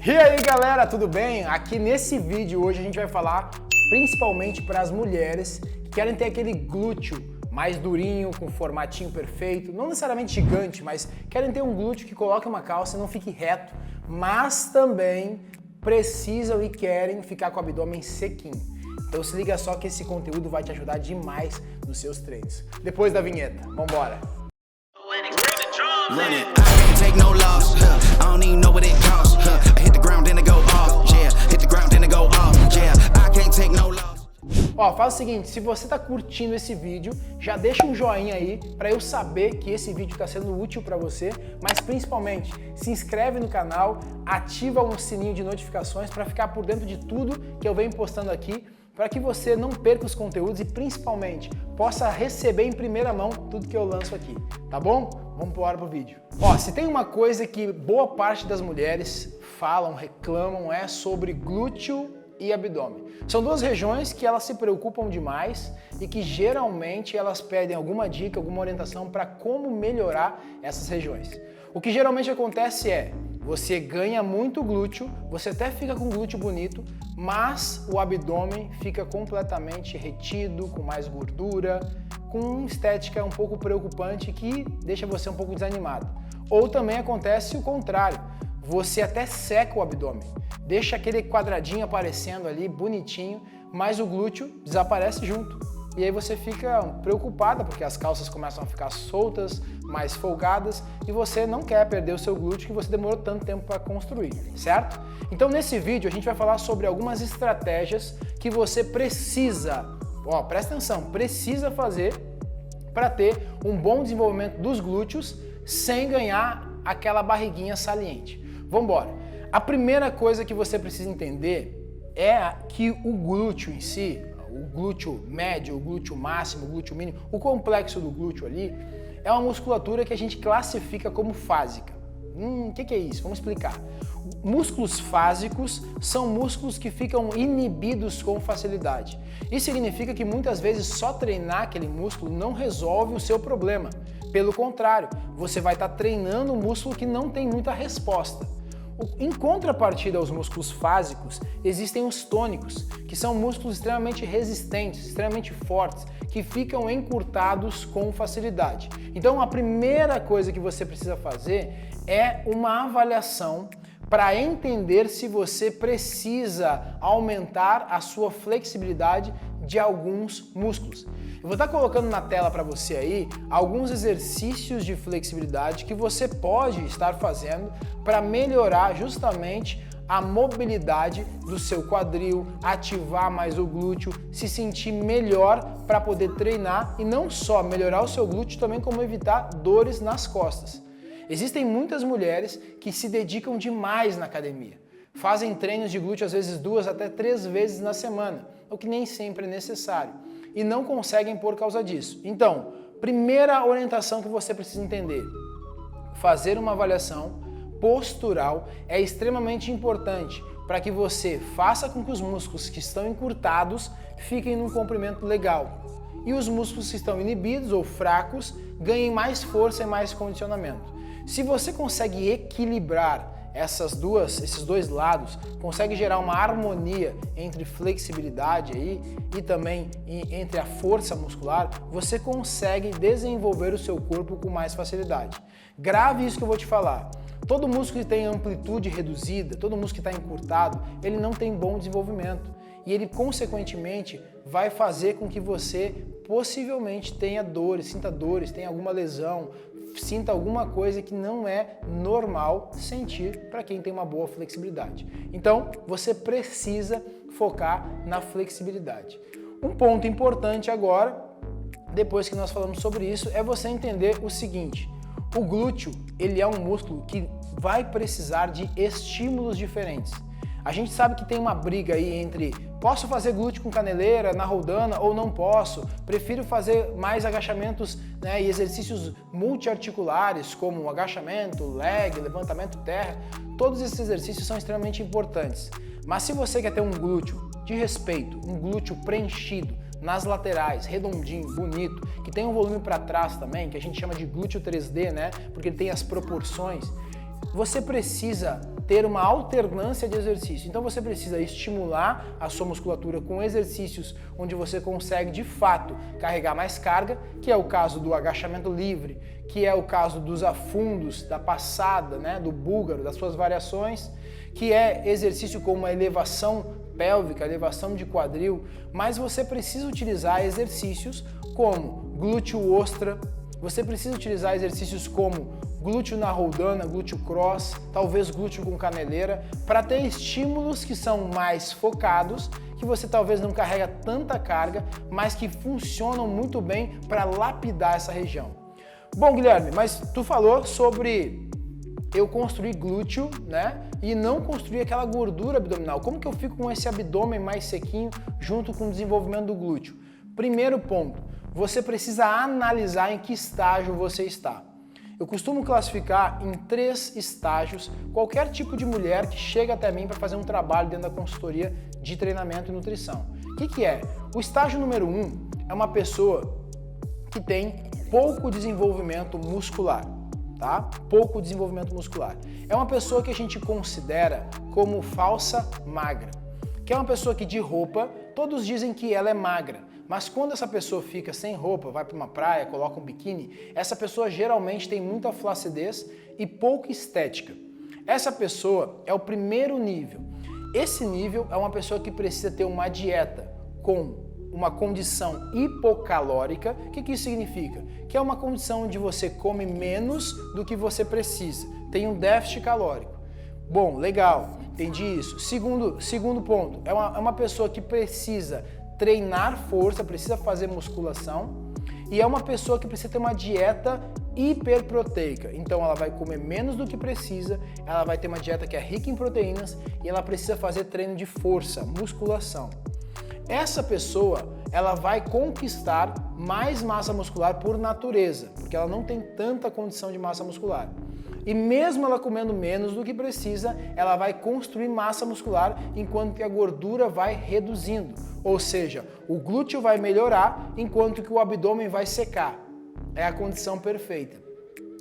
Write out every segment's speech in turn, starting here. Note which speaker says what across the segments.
Speaker 1: E aí galera, tudo bem? Aqui nesse vídeo hoje a gente vai falar principalmente para as mulheres que querem ter aquele glúteo mais durinho, com formatinho perfeito, não necessariamente gigante, mas querem ter um glúteo que coloque uma calça e não fique reto, mas também precisam e querem ficar com o abdômen sequinho. Então se liga só que esse conteúdo vai te ajudar demais nos seus treinos. Depois da vinheta, vambora! Ó, faz o seguinte, se você tá curtindo esse vídeo, já deixa um joinha aí para eu saber que esse vídeo está sendo útil para você, mas principalmente se inscreve no canal, ativa o sininho de notificações para ficar por dentro de tudo que eu venho postando aqui, para que você não perca os conteúdos e principalmente possa receber em primeira mão tudo que eu lanço aqui, tá bom? Vamos embora pro vídeo. Ó, se tem uma coisa que boa parte das mulheres falam, reclamam, é sobre glúteo e abdômen. São duas regiões que elas se preocupam demais e que geralmente elas pedem alguma dica, alguma orientação para como melhorar essas regiões. O que geralmente acontece é, você ganha muito glúteo, você até fica com glúteo bonito, mas o abdômen fica completamente retido, com mais gordura, com estética um pouco preocupante que deixa você um pouco desanimado. Ou também acontece o contrário, você até seca o abdômen, deixa aquele quadradinho aparecendo ali, bonitinho, mas o glúteo desaparece junto. E aí você fica preocupada porque as calças começam a ficar soltas, mais folgadas e você não quer perder o seu glúteo que você demorou tanto tempo para construir, certo? Então nesse vídeo a gente vai falar sobre algumas estratégias que você precisa, ó, presta atenção, precisa fazer para ter um bom desenvolvimento dos glúteos sem ganhar aquela barriguinha saliente. Vamos embora. A primeira coisa que você precisa entender é que o glúteo em si, o glúteo médio, o glúteo máximo, o glúteo mínimo, o complexo do glúteo ali, é uma musculatura que a gente classifica como fásica. O que é isso? Vamos explicar. Músculos fásicos são músculos que ficam inibidos com facilidade. Isso significa que muitas vezes só treinar aquele músculo não resolve o seu problema. Pelo contrário, você vai estar treinando um músculo que não tem muita resposta. Em contrapartida aos músculos fásicos, existem os tônicos, que são músculos extremamente resistentes, extremamente fortes, que ficam encurtados com facilidade. Então a primeira coisa que você precisa fazer é uma avaliação para entender se você precisa aumentar a sua flexibilidade de alguns músculos. Eu vou estar colocando na tela para você aí alguns exercícios de flexibilidade que você pode estar fazendo para melhorar justamente a mobilidade do seu quadril, ativar mais o glúteo, se sentir melhor para poder treinar e não só melhorar o seu glúteo, também como evitar dores nas costas. Existem muitas mulheres que se dedicam demais na academia. Fazem treinos de glúteo às vezes 2 até 3 vezes na semana, o que nem sempre é necessário, e não conseguem por causa disso. Então, primeira orientação que você precisa entender, fazer uma avaliação postural é extremamente importante para que você faça com que os músculos que estão encurtados fiquem num comprimento legal e os músculos que estão inibidos ou fracos ganhem mais força e mais condicionamento. Se você consegue equilibrar esses dois lados, consegue gerar uma harmonia entre flexibilidade aí e também entre a força muscular, você consegue desenvolver o seu corpo com mais facilidade. Grave isso que eu vou te falar. Todo músculo que tem amplitude reduzida, todo músculo que está encurtado, ele não tem bom desenvolvimento. E ele, consequentemente, vai fazer com que você possivelmente tenha dores, tenha alguma lesão, sinta alguma coisa que não é normal sentir para quem tem uma boa flexibilidade. Então, você precisa focar na flexibilidade. Um ponto importante agora, depois que nós falamos sobre isso, é você entender o seguinte: o glúteo, ele é um músculo que vai precisar de estímulos diferentes. A gente sabe que tem uma briga aí entre posso fazer glúteo com caneleira, na roldana ou não posso, prefiro fazer mais agachamentos, né, e exercícios multiarticulares como agachamento, leg, levantamento terra. Todos esses exercícios são extremamente importantes. Mas se você quer ter um glúteo de respeito, um glúteo preenchido, nas laterais, redondinho, bonito, que tem um volume para trás também, que a gente chama de glúteo 3D, né? Porque ele tem as proporções. Você precisa ter uma alternância de exercício. Então você precisa estimular a sua musculatura com exercícios onde você consegue de fato carregar mais carga, que é o caso do agachamento livre, que é o caso dos afundos, da passada, né, do búlgaro, das suas variações, que é exercício como a elevação pélvica, elevação de quadril, mas você precisa utilizar exercícios como glúteo ostra, você precisa utilizar exercícios como glúteo na roldana, glúteo cross, talvez glúteo com caneleira, para ter estímulos que são mais focados, que você talvez não carrega tanta carga, mas que funcionam muito bem para lapidar essa região. Bom, Guilherme, mas tu falou sobre eu construir glúteo, né? E não construir aquela gordura abdominal. Como que eu fico com esse abdômen mais sequinho junto com o desenvolvimento do glúteo? Primeiro ponto, você precisa analisar em que estágio você está. Eu costumo classificar em 3 estágios qualquer tipo de mulher que chega até mim para fazer um trabalho dentro da consultoria de treinamento e nutrição. O que é? O estágio número 1 é uma pessoa que tem pouco desenvolvimento muscular. Tá? Pouco desenvolvimento muscular. É uma pessoa que a gente considera como falsa magra, que é uma pessoa que de roupa, todos dizem que ela é magra, mas quando essa pessoa fica sem roupa, vai para uma praia, coloca um biquíni, essa pessoa geralmente tem muita flacidez e pouca estética. Essa pessoa é o primeiro nível. Esse nível é uma pessoa que precisa ter uma dieta com uma condição hipocalórica. O que isso significa? Que é uma condição onde você come menos do que você precisa, tem um déficit calórico. Bom, legal, entendi isso. Segundo ponto, é uma pessoa que precisa treinar força, precisa fazer musculação e é uma pessoa que precisa ter uma dieta hiperproteica. Então ela vai comer menos do que precisa, ela vai ter uma dieta que é rica em proteínas e ela precisa fazer treino de força, musculação. Essa pessoa, ela vai conquistar mais massa muscular por natureza, porque ela não tem tanta condição de massa muscular. E mesmo ela comendo menos do que precisa, ela vai construir massa muscular enquanto que a gordura vai reduzindo. Ou seja, o glúteo vai melhorar enquanto que o abdômen vai secar. É a condição perfeita.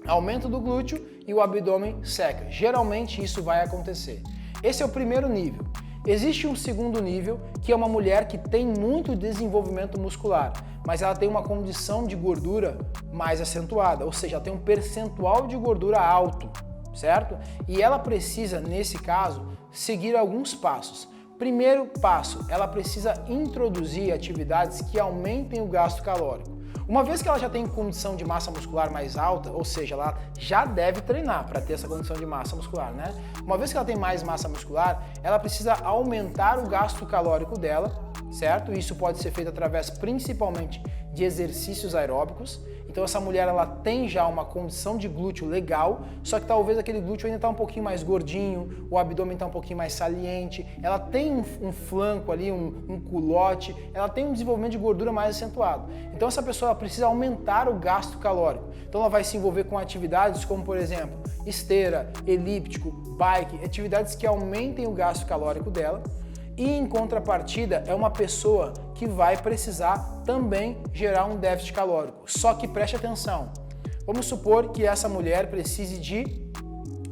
Speaker 1: Aumento do glúteo e o abdômen seca. Geralmente isso vai acontecer. Esse é o primeiro nível. Existe um segundo nível, que é uma mulher que tem muito desenvolvimento muscular, mas ela tem uma condição de gordura mais acentuada, ou seja, ela tem um percentual de gordura alto, certo? E ela precisa, nesse caso, seguir alguns passos. Primeiro passo, ela precisa introduzir atividades que aumentem o gasto calórico. Uma vez que ela já tem condição de massa muscular mais alta, ou seja, ela já deve treinar para ter essa condição de massa muscular, né? Uma vez que ela tem mais massa muscular, ela precisa aumentar o gasto calórico dela, certo? Isso pode ser feito através principalmente de exercícios aeróbicos. Então essa mulher ela tem já uma condição de glúteo legal, só que talvez aquele glúteo ainda está um pouquinho mais gordinho, o abdômen está um pouquinho mais saliente, ela tem um flanco ali, um culote, ela tem um desenvolvimento de gordura mais acentuado. Então essa pessoa ela precisa aumentar o gasto calórico. Então ela vai se envolver com atividades como, por exemplo, esteira, elíptico, bike, atividades que aumentem o gasto calórico dela. E em contrapartida é uma pessoa que vai precisar também gerar um déficit calórico. Só que preste atenção, vamos supor que essa mulher precise de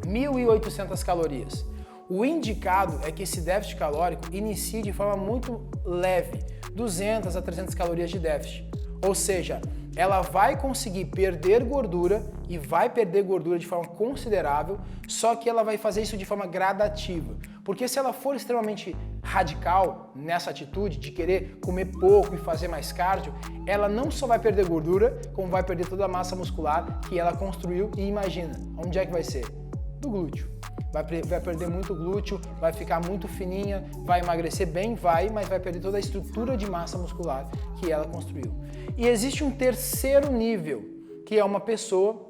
Speaker 1: 1.800 calorias. O indicado é que esse déficit calórico inicie de forma muito leve, 200 a 300 calorias de déficit. Ou seja, ela vai conseguir perder gordura e vai perder gordura de forma considerável, só que ela vai fazer isso de forma gradativa. Porque se ela for extremamente radical nessa atitude de querer comer pouco e fazer mais cardio, ela não só vai perder gordura, como vai perder toda a massa muscular que ela construiu. E imagina, onde é que vai ser? Do glúteo. Vai perder muito glúteo, vai ficar muito fininha, vai emagrecer bem, mas vai perder toda a estrutura de massa muscular que ela construiu. E existe um terceiro nível, que é uma pessoa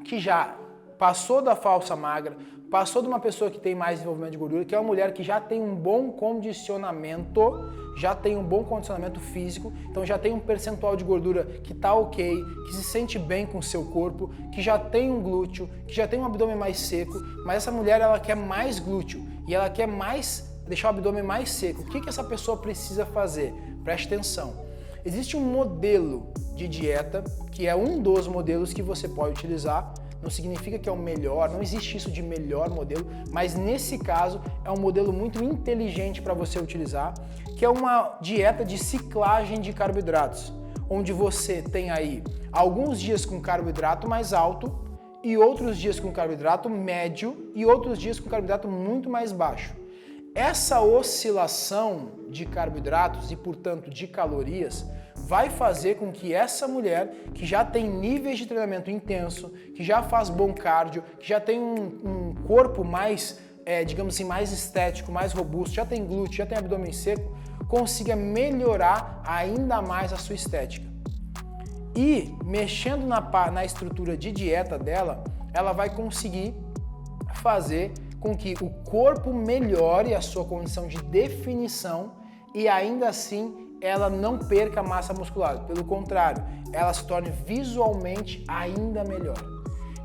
Speaker 1: que já passou da falsa magra, passou de uma pessoa que tem mais desenvolvimento de gordura, que é uma mulher que já tem um bom condicionamento, físico, então já tem um percentual de gordura que tá ok, que se sente bem com o seu corpo, que já tem um glúteo, que já tem um abdômen mais seco, mas essa mulher ela quer mais glúteo e ela quer deixar o abdômen mais seco. O que essa pessoa precisa fazer? Preste atenção. Existe um modelo de dieta, que é um dos modelos que você pode utilizar. não significa que é o melhor, não existe isso de melhor modelo, mas nesse caso é um modelo muito inteligente para você utilizar, que é uma dieta de ciclagem de carboidratos, onde você tem aí alguns dias com carboidrato mais alto e outros dias com carboidrato médio e outros dias com carboidrato muito mais baixo. Essa oscilação de carboidratos e, portanto, de calorias vai fazer com que essa mulher, que já tem níveis de treinamento intenso, que já faz bom cardio, que já tem um corpo mais, digamos assim, mais estético, mais robusto, já tem glúteo, já tem abdômen seco, consiga melhorar ainda mais a sua estética. E mexendo na estrutura de dieta dela, ela vai conseguir fazer com que o corpo melhore a sua condição de definição e ainda assim ela não perca massa muscular. Pelo contrário, ela se torne visualmente ainda melhor.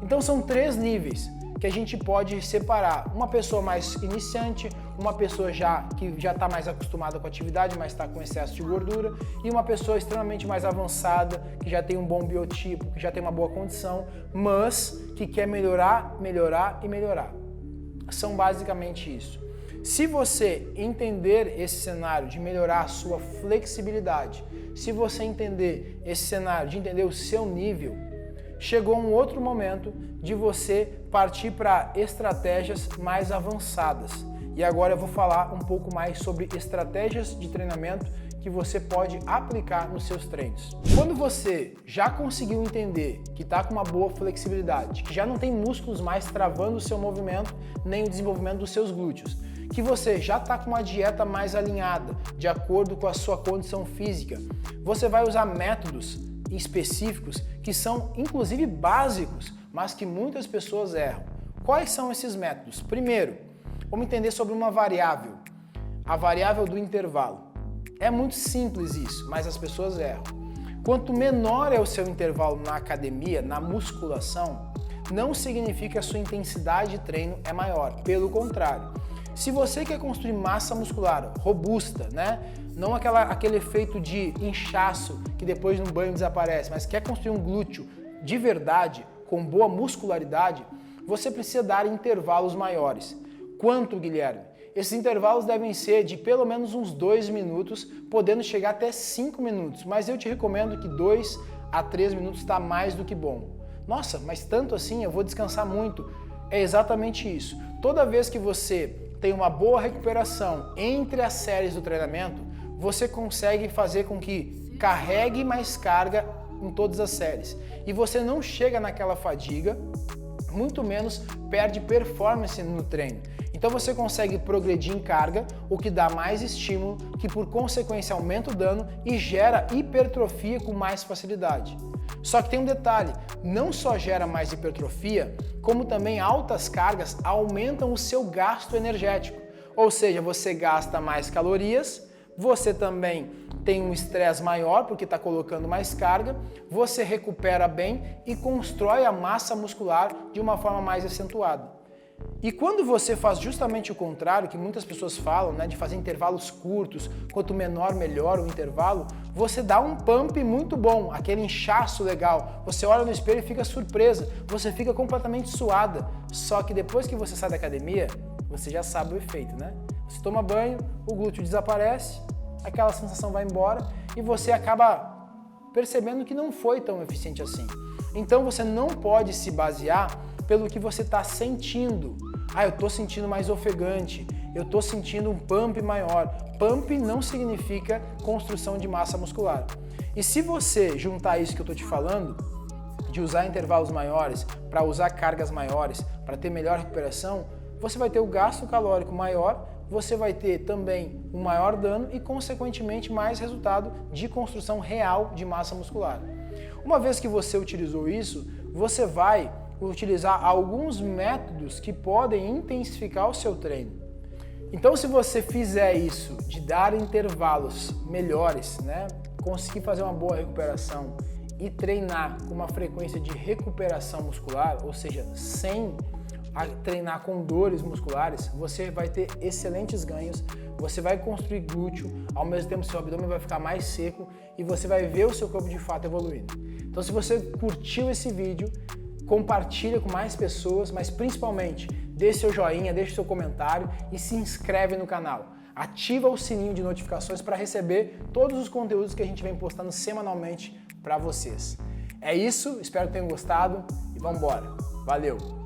Speaker 1: Então são 3 níveis que a gente pode separar. Uma pessoa mais iniciante, uma pessoa que já está mais acostumada com a atividade, mas está com excesso de gordura, e uma pessoa extremamente mais avançada, que já tem um bom biotipo, que já tem uma boa condição, mas que quer melhorar, melhorar e melhorar. São basicamente isso. Se você entender esse cenário de melhorar a sua flexibilidade, se você entender esse cenário de entender o seu nível, chegou um outro momento de você partir para estratégias mais avançadas. E agora eu vou falar um pouco mais sobre estratégias de treinamento que você pode aplicar nos seus treinos. Quando você já conseguiu entender que está com uma boa flexibilidade, que já não tem músculos mais travando o seu movimento, nem o desenvolvimento dos seus glúteos, que você já está com uma dieta mais alinhada, de acordo com a sua condição física, você vai usar métodos específicos que são inclusive básicos, mas que muitas pessoas erram. Quais são esses métodos? Primeiro, vamos entender sobre uma variável, a variável do intervalo. É muito simples isso, mas as pessoas erram. Quanto menor é o seu intervalo na academia, na musculação, não significa que a sua intensidade de treino é maior. Pelo contrário, se você quer construir massa muscular robusta, né? Não aquele efeito de inchaço que depois no banho desaparece, mas quer construir um glúteo de verdade, com boa muscularidade, você precisa dar intervalos maiores. Quanto, Guilherme? Esses intervalos devem ser de pelo menos uns 2 minutos, podendo chegar até 5 minutos, mas eu te recomendo que 2 a 3 minutos está mais do que bom. Nossa, mas tanto assim, eu vou descansar muito. É exatamente isso. Toda vez que você tem uma boa recuperação entre as séries do treinamento, você consegue fazer com que carregue mais carga em todas as séries. E você não chega naquela fadiga, muito menos perde performance no treino. Então você consegue progredir em carga, o que dá mais estímulo, que por consequência aumenta o dano e gera hipertrofia com mais facilidade. Só que tem um detalhe, não só gera mais hipertrofia, como também altas cargas aumentam o seu gasto energético. Ou seja, você gasta mais calorias, você também tem um estresse maior porque está colocando mais carga, você recupera bem e constrói a massa muscular de uma forma mais acentuada. E quando você faz justamente o contrário, que muitas pessoas falam, né, de fazer intervalos curtos, quanto menor, melhor o intervalo, você dá um pump muito bom, aquele inchaço legal. Você olha no espelho e fica surpresa, você fica completamente suada. Só que depois que você sai da academia, você já sabe o efeito, né? Você toma banho, o glúteo desaparece, aquela sensação vai embora e você acaba percebendo que não foi tão eficiente assim. Então você não pode se basear pelo que você está sentindo. Ah, eu estou sentindo mais ofegante, eu estou sentindo um pump maior. Pump não significa construção de massa muscular. E se você juntar isso que eu estou te falando, de usar intervalos maiores, para usar cargas maiores, para ter melhor recuperação, você vai ter o gasto calórico maior, você vai ter também um maior dano e, consequentemente, mais resultado de construção real de massa muscular. Uma vez que você utilizou isso, você vai utilizar alguns métodos que podem intensificar o seu treino. Então, se você fizer isso, de dar intervalos melhores, né, conseguir fazer uma boa recuperação e treinar com uma frequência de recuperação muscular, ou seja, sem treinar com dores musculares, você vai ter excelentes ganhos, você vai construir glúteo, ao mesmo tempo seu abdômen vai ficar mais seco e você vai ver o seu corpo de fato evoluindo. Então, se você curtiu esse vídeo, compartilha com mais pessoas, mas principalmente deixe seu joinha, deixe seu comentário e se inscreve no canal. Ativa o sininho de notificações para receber todos os conteúdos que a gente vem postando semanalmente para vocês. É isso, espero que tenham gostado e vamos embora. Valeu!